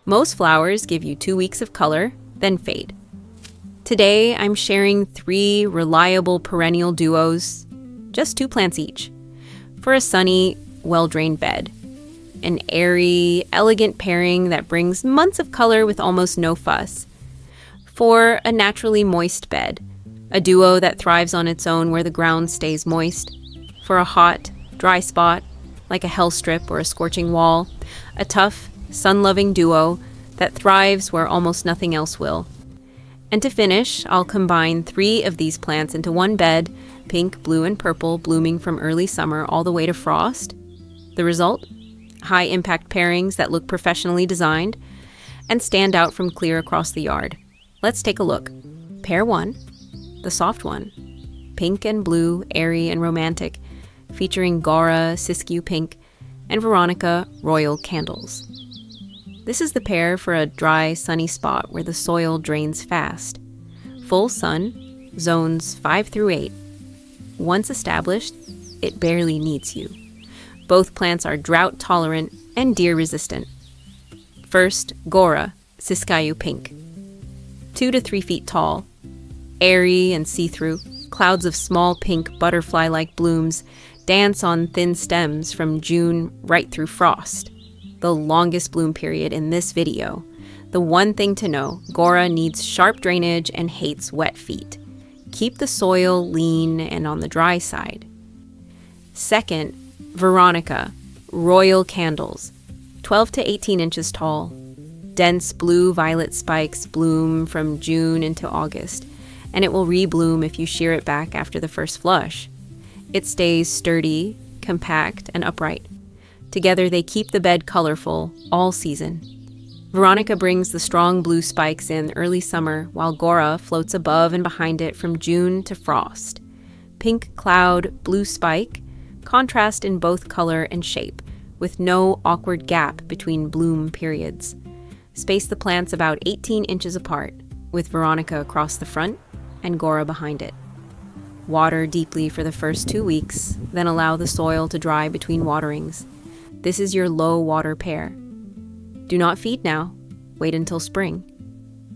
Most flowers give you 2 weeks of color, then fade. Today, I'm sharing 3 reliable perennial duos, just 2 plants each, for a sunny, well-drained bed. An airy, elegant pairing that brings months of color with almost no fuss. For a naturally moist bed, a duo that thrives on its own where the ground stays moist. For a hot, dry spot, like a hell strip or a scorching wall, a tough, sun-loving duo that thrives where almost nothing else will. And to finish, I'll combine 3 of these plants into one bed, pink, blue, and purple, blooming from early summer all the way to frost. The result? High-impact pairings that look professionally designed and stand out from clear across the yard. Let's take a look. Pair 1, the soft one, pink and blue, airy and romantic, featuring Gaura, Siskiyou pink, and Veronica, royal candles. This is the pair for a dry, sunny spot where the soil drains fast. Full sun, zones 5 through 8. Once established, it barely needs you. Both plants are drought-tolerant and deer-resistant. First, Gaura, Siskiyou pink. 2 to 3 feet tall, airy and see-through, clouds of small pink butterfly-like blooms dance on thin stems from June right through frost. The longest bloom period in this video. The one thing to know, Gaura needs sharp drainage and hates wet feet. Keep the soil lean and on the dry side. Second, Veronica, royal candles, 12 to 18 inches tall. Dense blue-violet spikes bloom from June into August, and it will rebloom if you shear it back after the first flush. It stays sturdy, compact, and upright. Together, they keep the bed colorful all season. Veronica brings the strong blue spikes in early summer, while Gaura floats above and behind it from June to frost. Pink cloud, blue spike, contrast in both color and shape, with no awkward gap between bloom periods. Space the plants about 18 inches apart, with Veronica across the front and Gaura behind it. Water deeply for the first 2 weeks, then allow the soil to dry between waterings. This is your low water pair. Do not feed now. Wait until spring.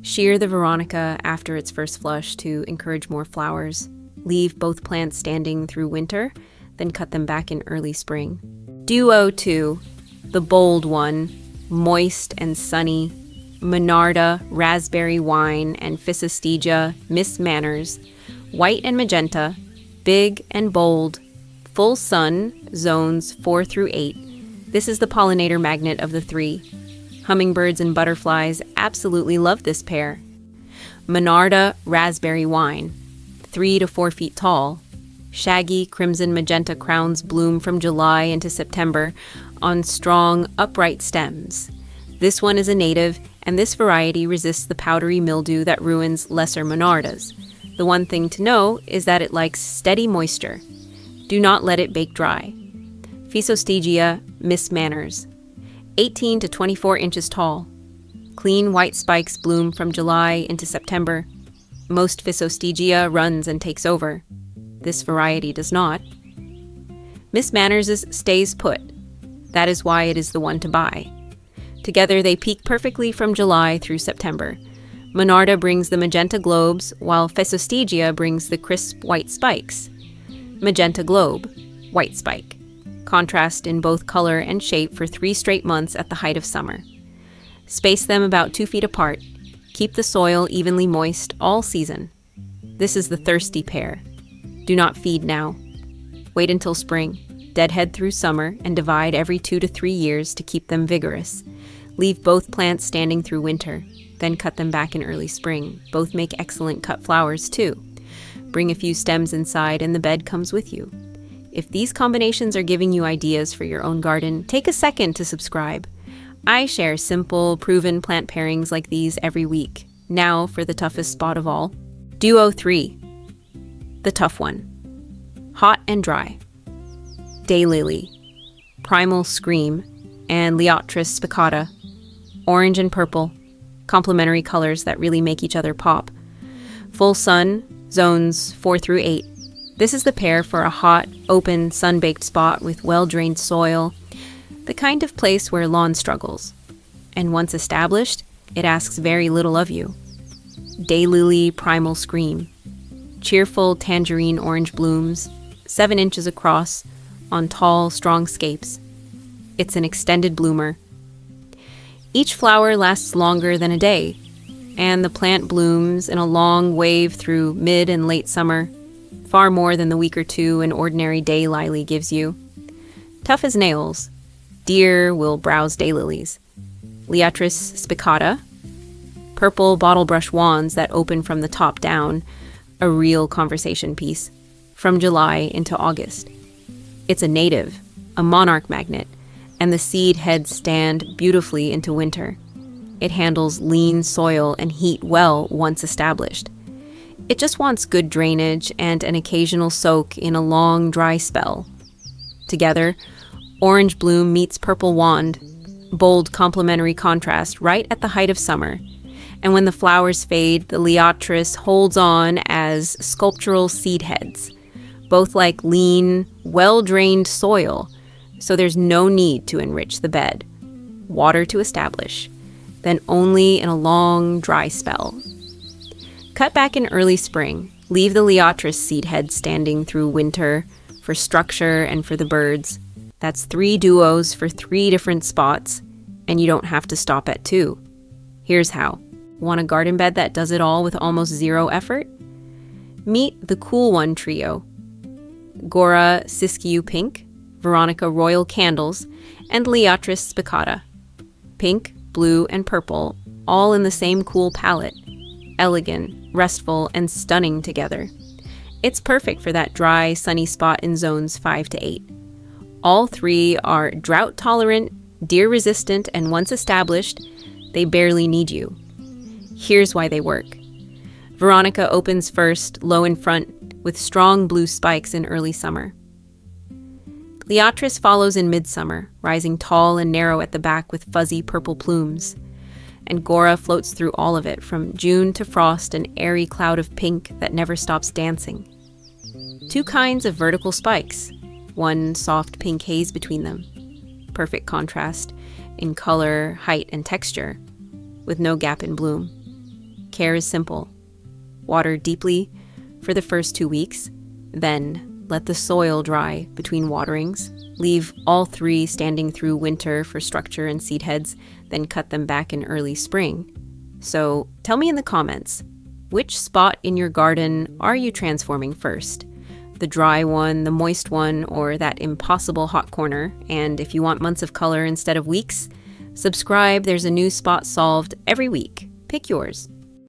Shear the Veronica after its first flush to encourage more flowers. Leave both plants standing through winter, then cut them back in early spring. Duo 2, the bold one, moist and sunny, Monarda, raspberry wine, and Physostegia, Miss Manners, white and magenta, big and bold, full sun, zones 4 through 8. This is the pollinator magnet of the 3. Hummingbirds and butterflies absolutely love this pair. Monarda, raspberry wine, 3 to 4 feet tall. Shaggy crimson magenta crowns bloom from July into September on strong, upright stems. This one is a native, and this variety resists the powdery mildew that ruins lesser Monardas. The one thing to know is that it likes steady moisture. Do not let it bake dry. Physostegia, Miss Manners, 18 to 24 inches tall. Clean white spikes bloom from July into September. Most Physostegia runs and takes over. This variety does not. Miss Manners stays put. That is why it is the one to buy. Together they peak perfectly from July through September. Monarda brings the magenta globes, while Physostegia brings the crisp white spikes. Magenta globe, white spike. Contrast in both color and shape for 3 straight months at the height of summer. Space them about 2 feet apart. Keep the soil evenly moist all season. This is the thirsty pair. Do not feed now. Wait until spring. Deadhead through summer and divide every 2 to 3 years to keep them vigorous. Leave both plants standing through winter, then cut them back in early spring. Both make excellent cut flowers too. Bring a few stems inside and the bed comes with you. If these combinations are giving you ideas for your own garden, take a second to subscribe. I share simple, proven plant pairings like these every week. Now for the toughest spot of all. Duo 3, the tough one. Hot and dry. Daylily, Primal Scream, and Liatris spicata. Orange and purple, complementary colors that really make each other pop. Full sun, zones 4 through 8. This is the pair for a hot, open, sun-baked spot with well-drained soil, the kind of place where lawn struggles. And once established, it asks very little of you. Daylily primal scream. Cheerful tangerine orange blooms, 7 inches across, on tall, strong scapes. It's an extended bloomer. Each flower lasts longer than a day, and the plant blooms in a long wave through mid and late summer, far more than the week or two an ordinary daylily gives you. Tough as nails, deer will browse daylilies. Liatris spicata, purple bottle brush wands that open from the top down, a real conversation piece, from July into August. It's a native, a monarch magnet, and the seed heads stand beautifully into winter. It handles lean soil and heat well once established. It just wants good drainage and an occasional soak in a long, dry spell. Together, orange bloom meets purple wand, bold complementary contrast right at the height of summer. And when the flowers fade, the liatris holds on as sculptural seed heads, both like lean, well-drained soil, so there's no need to enrich the bed. Water to establish, then only in a long, dry spell. Cut back in early spring. Leave the liatris seed head standing through winter for structure and for the birds. That's 3 duos for 3 different spots, and you don't have to stop at 2. Here's how. Want a garden bed that does it all with almost 0 effort? Meet the Cool One trio. Gaura Siskiyou Pink, Veronica Royal Candles, and Liatris Spicata. Pink, blue, and purple, all in the same cool palette. Elegant, restful, and stunning together. It's perfect for that dry, sunny spot in zones 5 to 8. All 3 are drought-tolerant, deer-resistant, and once established, they barely need you. Here's why they work. Veronica opens first, low in front, with strong blue spikes in early summer. Liatris follows in midsummer, rising tall and narrow at the back with fuzzy purple plumes. And Gaura floats through all of it, from June to frost, an airy cloud of pink that never stops dancing. 2 kinds of vertical spikes, one soft pink haze between them. Perfect contrast in color, height, and texture, with no gap in bloom. Care is simple. Water deeply for the first 2 weeks, then let the soil dry between waterings. Leave all 3 standing through winter for structure and seed heads, then cut them back in early spring. So tell me in the comments, which spot in your garden are you transforming first? The dry one, the moist one, or that impossible hot corner? And if you want months of color instead of weeks, subscribe. There's a new spot solved every week. Pick yours.